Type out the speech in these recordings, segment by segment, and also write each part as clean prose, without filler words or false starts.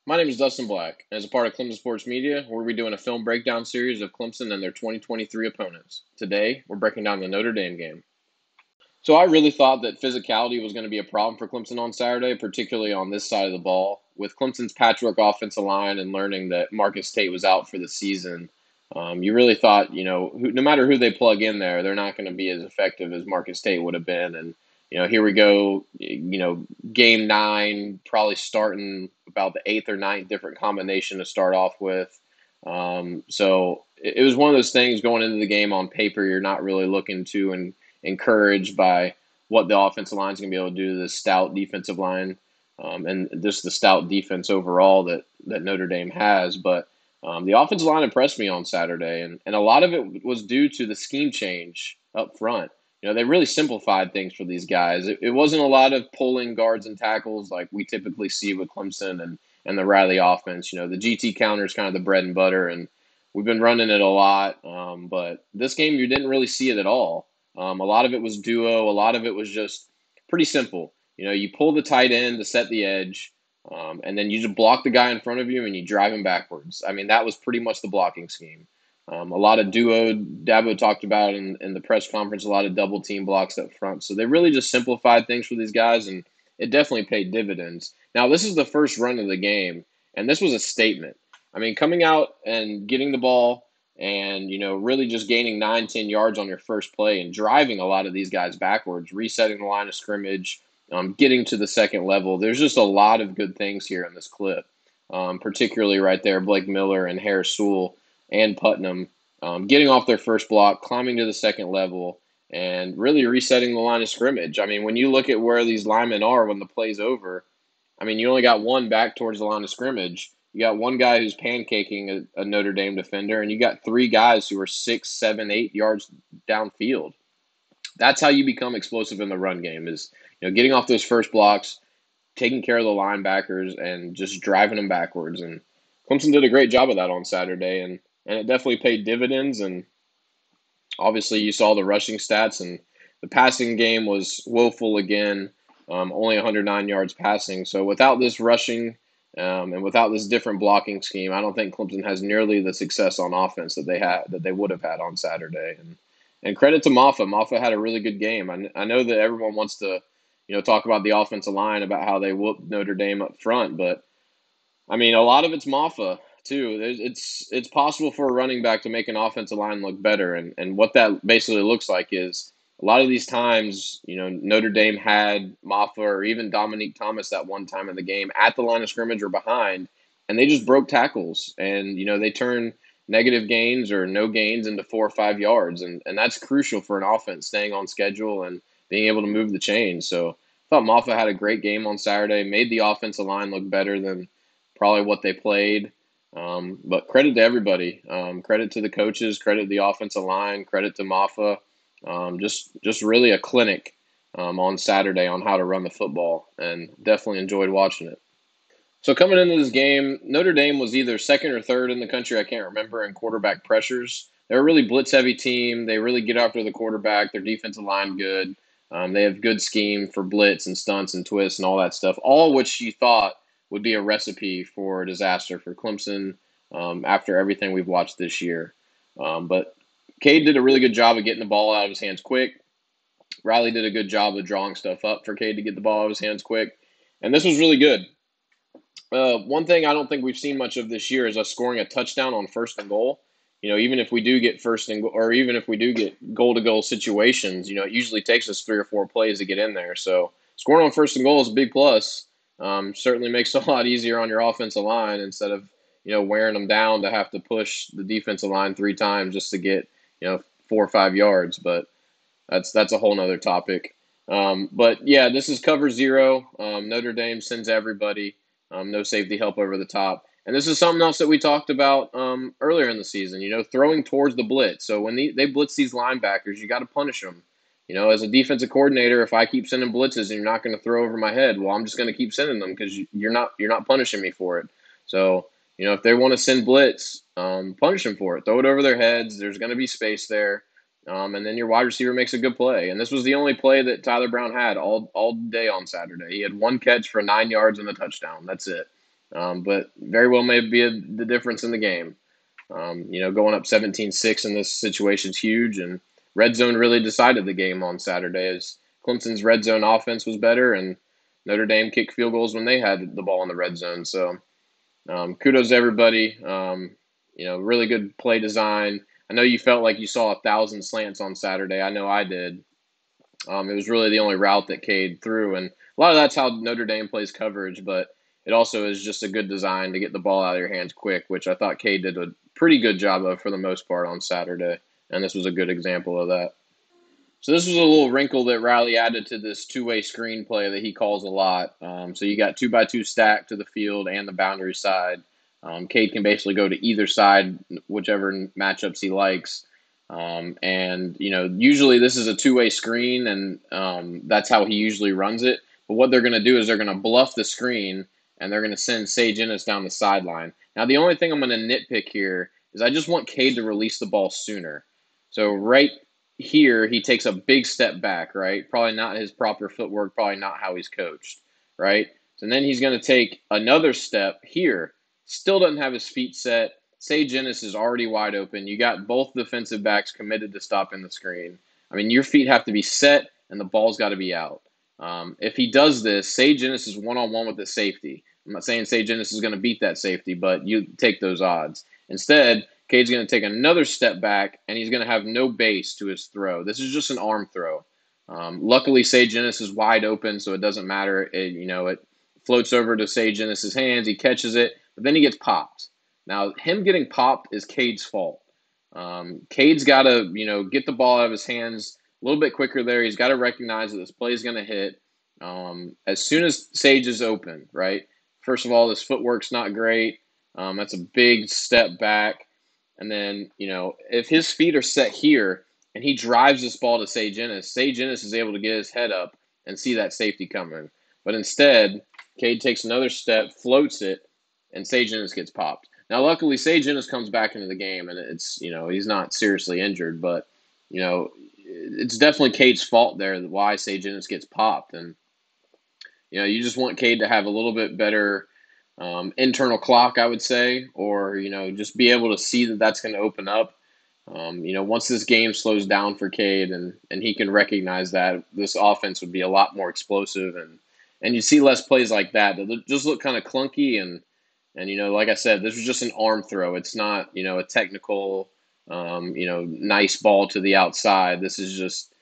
My name is Dustin Black, and as a part of Clemson Sports Media, we'll be doing a film breakdown series of Clemson and their 2023 opponents. Today, we're breaking down the Notre Dame game. So I really thought that physicality was going to be a problem for Clemson on Saturday, particularly on this side of the ball. With Clemson's patchwork offensive line and learning that Marcus Tate was out for the season, you really thought, no matter who they plug in there, they're not going to be as effective as Marcus Tate would have been. And, here we go, game nine, probably starting about the eighth or ninth different combination to start off with. So it was one of those things going into the game on paper, you're not really looking to and encouraged by what the offensive line is going to be able to do to this stout defensive line and just the stout defense overall that Notre Dame has. But the offensive line impressed me on Saturday, and a lot of it was due to the scheme change up front. They really simplified things for these guys. It wasn't a lot of pulling guards and tackles like we typically see with Clemson and the Riley offense. The GT counter is kind of the bread and butter, and we've been running it a lot. But this game, you didn't really see it at all. A lot of it was duo. A lot of it was just pretty simple. You pull the tight end to set the edge, and then you just block the guy in front of you and you drive him backwards. I mean, that was pretty much the blocking scheme. A lot of duo. Dabo talked about in the press conference, a lot of double team blocks up front. So they really just simplified things for these guys, and it definitely paid dividends. Now, this is the first run of the game, and this was a statement. I mean, coming out and getting the ball and really just gaining 9-10 yards on your first play and driving a lot of these guys backwards, resetting the line of scrimmage, getting to the second level. There's just a lot of good things here in this clip, particularly right there, Blake Miller and Harris Sewell and Putnam getting off their first block, climbing to the second level, and really resetting the line of scrimmage. I mean, when you look at where these linemen are when the play's over, I mean, you only got one back towards the line of scrimmage. You got one guy who's pancaking a Notre Dame defender, and you got three guys who are 6, 7, 8 yards downfield. That's how you become explosive in the run game is getting off those first blocks, taking care of the linebackers, and just driving them backwards. And Clemson did a great job of that on Saturday, and it definitely paid dividends. And obviously, you saw the rushing stats, and the passing game was woeful again. Only 109 yards passing. So without this rushing and without this different blocking scheme, I don't think Clemson has nearly the success on offense that they would have had on Saturday. And credit to Maffa. Maffa had a really good game. I know that everyone wants to talk about the offensive line, about how they whooped Notre Dame up front, but I mean a lot of it's Maffa too. It's possible for a running back to make an offensive line look better, and what that basically looks like is a lot of these times, Notre Dame had Maffa or even Dominique Thomas that one time in the game at the line of scrimmage or behind, and they just broke tackles, and they turn negative gains or no gains into 4 or 5 yards, and that's crucial for an offense staying on schedule and being able to move the chains. So I thought Maffa had a great game on Saturday, made the offensive line look better than probably what they played. But credit to everybody. Credit to the coaches. Credit to the offensive line. Credit to Maffa. Just really a clinic on Saturday on how to run the football, and definitely enjoyed watching it. So coming into this game, Notre Dame was either second or third in the country, I can't remember, in quarterback pressures. They're a really blitz-heavy team. They really get after the quarterback. Their defensive line good. They have good scheme for blitz and stunts and twists and all that stuff, all which you thought would be a recipe for disaster for Clemson after everything we've watched this year. But Cade did a really good job of getting the ball out of his hands quick. Riley did a good job of drawing stuff up for Cade to get the ball out of his hands quick. And this was really good. One thing I don't think we've seen much of this year is us scoring a touchdown on first and goal. Even if we do get first and or even if we do get goal-to-goal situations, it usually takes us 3 or 4 plays to get in there. So scoring on first and goal is a big plus. Certainly makes it a lot easier on your offensive line instead of wearing them down to have to push the defensive line 3 times just to get 4 or 5 yards. But that's a whole nother topic. But yeah, this is cover 0. Notre Dame sends everybody. No safety help over the top. And this is something else that we talked about earlier in the season, throwing towards the blitz. So when they blitz these linebackers, you got to punish them. As a defensive coordinator, if I keep sending blitzes and you're not going to throw over my head, well, I'm just going to keep sending them because you're not punishing me for it. So, if they want to send blitz, punish them for it. Throw it over their heads. There's going to be space there. And then your wide receiver makes a good play. And this was the only play that Tyler Brown had all day on Saturday. He had one catch for 9 yards and a touchdown. That's it. but very well may be the difference in the game. Going up 17-6 in this situation is huge, and red zone really decided the game on Saturday as Clemson's red zone offense was better, and Notre Dame kicked field goals when they had the ball in the red zone. So kudos to everybody. Really good play design. I know you felt like you saw 1,000 slants on Saturday. I know I did. It was really the only route that Cade threw, and a lot of that's how Notre Dame plays coverage, but it also is just a good design to get the ball out of your hands quick, which I thought Cade did a pretty good job of for the most part on Saturday, and this was a good example of that. So this was a little wrinkle that Riley added to this two-way screen play that he calls a lot. So you got 2x2 stack to the field and the boundary side. Cade can basically go to either side, whichever matchups he likes. Usually this is a two-way screen, and that's how he usually runs it. But what they're going to do is they're going to bluff the screen, and they're going to send Sage Ennis down the sideline. Now, the only thing I'm going to nitpick here is I just want Cade to release the ball sooner. So right here, he takes a big step back, right? Probably not his proper footwork, probably not how he's coached, right? So then he's going to take another step here. Still doesn't have his feet set. Sage Ennis is already wide open. You got both defensive backs committed to stopping the screen. I mean, your feet have to be set, and the ball's got to be out. If he does this, Sage Ennis is one-on-one with the safety. I'm not saying Sage Ennis is going to beat that safety, but you take those odds. Instead, Cade's going to take another step back, and he's going to have no base to his throw. This is just an arm throw. Luckily, Sage Ennis is wide open, so it doesn't matter. It floats over to Sage Ennis' hands. He catches it, but then he gets popped. Now, him getting popped is Cade's fault. Cade's got to, get the ball out of his hands a little bit quicker there. He's got to recognize that this play is going to hit. As soon as Sage is open, right? First of all, his footwork's not great. That's a big step back. And then, if his feet are set here and he drives this ball to Sage Ennis is able to get his head up and see that safety coming. But instead, Cade takes another step, floats it, and Sage Ennis gets popped. Now, luckily, Sage Ennis comes back into the game, and it's, he's not seriously injured, but, it's definitely Cade's fault there why Sage Ennis gets popped. And, you just want Cade to have a little bit better internal clock, I would say, or, just be able to see that that's going to open up. Once this game slows down for Cade and he can recognize that, this offense would be a lot more explosive, and you see less plays like that just look kind of clunky. And like I said, this was just an arm throw. It's not, a technical, nice ball to the outside. This is just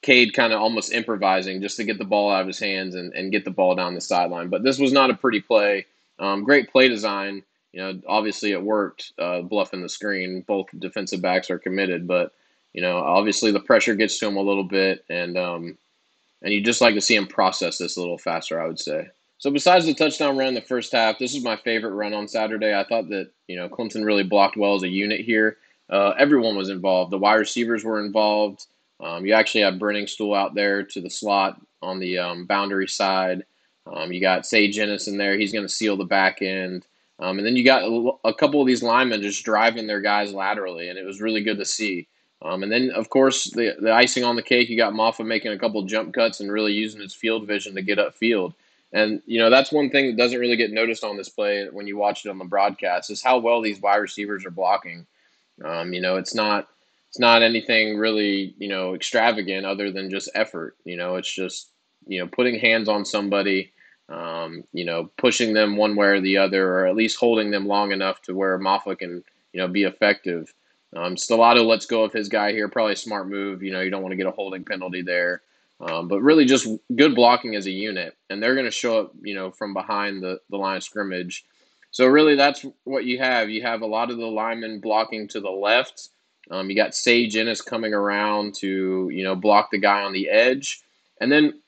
Cade kind of almost improvising just to get the ball out of his hands and get the ball down the sideline. But this was not a pretty play. Great play design. Obviously it worked, bluffing the screen. Both defensive backs are committed, but, obviously the pressure gets to him a little bit, and you just like to see him process this a little faster, I would say. So besides the touchdown run in the first half, this is my favorite run on Saturday. I thought that, Clemson really blocked well as a unit here. Everyone was involved. The wide receivers were involved. You actually have Brenningstool out there to the slot on the boundary side. You got Sage Ennis in there. He's going to seal the back end. And then you got a couple of these linemen just driving their guys laterally, and it was really good to see. And then, of course, the icing on the cake, you got Moffa making a couple jump cuts and really using his field vision to get upfield. And, that's one thing that doesn't really get noticed on this play when you watch it on the broadcast is how well these wide receivers are blocking. It's not anything really, extravagant other than just effort. It's just, putting hands on somebody, pushing them one way or the other, or at least holding them long enough to where Moffa can, be effective. Stellato lets go of his guy here. Probably a smart move. You don't want to get a holding penalty there. But really just good blocking as a unit. And they're going to show up, from behind the line of scrimmage. So really that's what you have. You have a lot of the linemen blocking to the left. You got Sage Ennis coming around to, block the guy on the edge. And then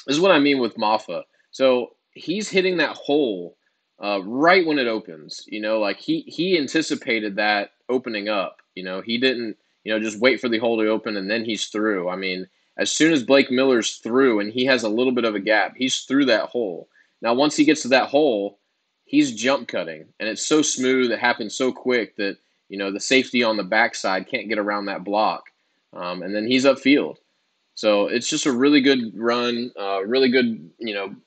this is what I mean with Moffa. So he's hitting that hole right when it opens. He anticipated that opening up. He didn't, just wait for the hole to open and then he's through. I mean, as soon as Blake Miller's through and he has a little bit of a gap, he's through that hole. Now, once he gets to that hole, he's jump cutting. And it's so smooth, it happens so quick that, the safety on the backside can't get around that block. And then he's upfield. So it's just a really good run, really good,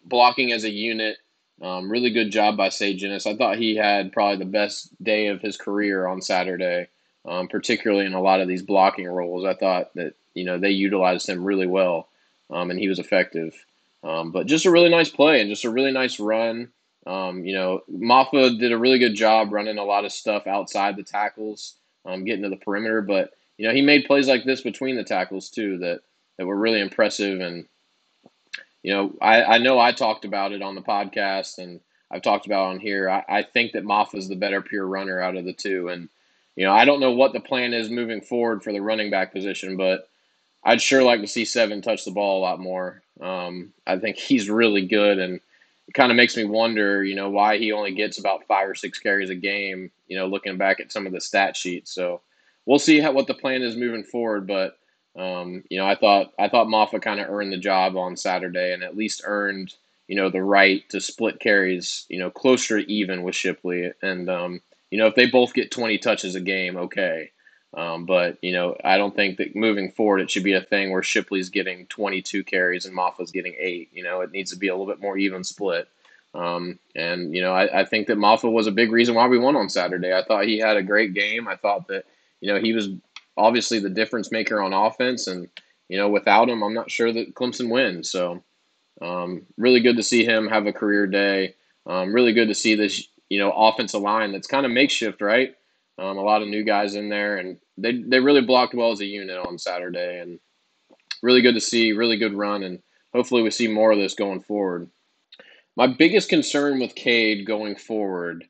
blocking as a unit. Really good job by Say Genis. I thought he had probably the best day of his career on Saturday, particularly in a lot of these blocking roles. I thought that they utilized him really well, and he was effective. But just a really nice play and just a really nice run. Maffa did a really good job running a lot of stuff outside the tackles, getting to the perimeter. But he made plays like this between the tackles too that were really impressive. And I know I talked about it on the podcast, and I've talked about it on here. I think that Maffa is the better pure runner out of the two. And I don't know what the plan is moving forward for the running back position, but I'd sure like to see Seven touch the ball a lot more. I think he's really good, and it kind of makes me wonder, why he only gets about 5 or 6 carries a game. Looking back at some of the stat sheets, so we'll see what the plan is moving forward. But I thought Maffa kind of earned the job on Saturday, and at least earned the right to split carries, closer to even with Shipley, and if they both get 20 touches a game, okay. But I don't think that moving forward it should be a thing where Shipley's getting 22 carries and Maffa's getting 8. It needs to be a little bit more even split. And I think that Maffa was a big reason why we won on Saturday. I thought he had a great game. I thought that he was obviously the difference maker on offense, and without him, I'm not sure that Clemson wins. So really good to see him have a career day. Really good to see this offensive line that's kind of makeshift, right? A lot of new guys in there, and they really blocked well as a unit on Saturday, and really good to see, really good run, and hopefully we see more of this going forward. My biggest concern with Cade going forward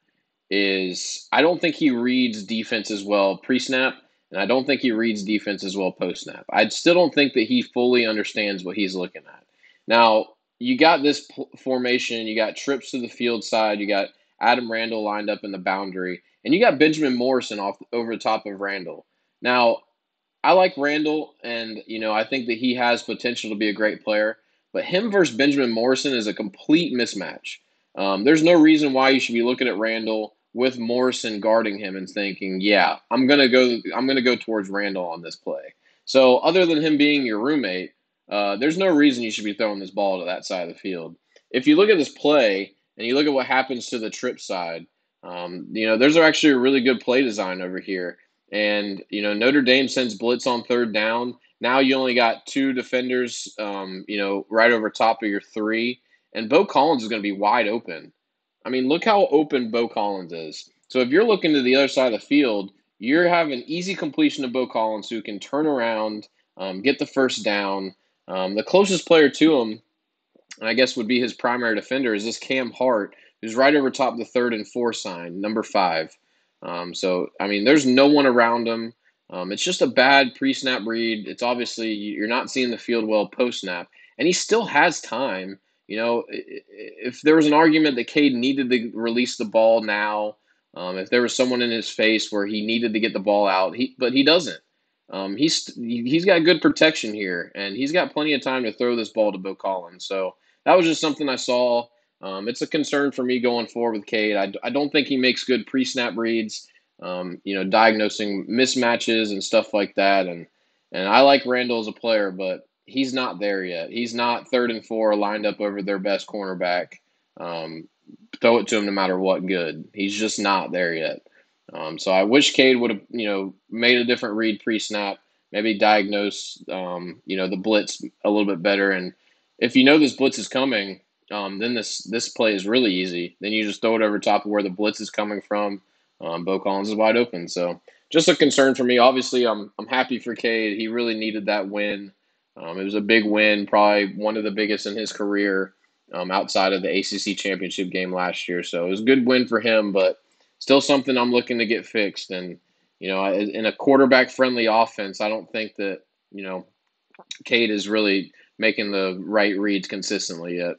is I don't think he reads defense as well pre-snap, and I don't think he reads defense as well post-snap. I still don't think that he fully understands what he's looking at. Now, you got this formation, you got trips to the field side, you got Adam Randall lined up in the boundary, and you got Benjamin Morrison off over the top of Randall. Now, I like Randall, and I think that he has potential to be a great player. But him versus Benjamin Morrison is a complete mismatch. There's no reason why you should be looking at Randall with Morrison guarding him and thinking, "Yeah, I'm gonna go towards Randall on this play." So, other than him being your roommate, there's no reason you should be throwing this ball to that side of the field. If you look at this play and you look at what happens to the trip side, there's actually a really good play design over here. And Notre Dame sends blitz on third down. Now you only got 2 defenders, right over top of your 3, and Bo Collins is going to be wide open. I mean, look how open Bo Collins is. So if you're looking to the other side of the field, you're having easy completion of Bo Collins, who can turn around, get the first down. The closest player to him, and I guess would be his primary defender, is this Cam Hart, who's right over top the 3rd and 4 sign, number 5. So, I mean, there's no one around him. It's just a bad pre-snap read. It's obviously you're not seeing the field well post-snap, and he still has time. If there was an argument that Cade needed to release the ball now, if there was someone in his face where he needed to get the ball out, but he doesn't. He's got good protection here, and he's got plenty of time to throw this ball to Bo Collins. So that was just something I saw. It's a concern for me going forward with Cade. I don't think he makes good pre-snap reads, diagnosing mismatches and stuff like that. And I like Randall as a player, but he's not there yet. He's not 3rd and 4 lined up over their best cornerback. Throw it to him no matter what good. He's just not there yet. So I wish Cade would have, made a different read pre-snap, maybe diagnose, the blitz a little bit better. And if this blitz is coming, then this play is really easy. Then you just throw it over top of where the blitz is coming from. Bo Collins is wide open. So just a concern for me. Obviously, I'm happy for Cade. He really needed that win. It was a big win, probably one of the biggest in his career, outside of the ACC championship game last year. So it was a good win for him, but still something I'm looking to get fixed. And, in a quarterback-friendly offense, I don't think that, Cade is really making the right reads consistently yet.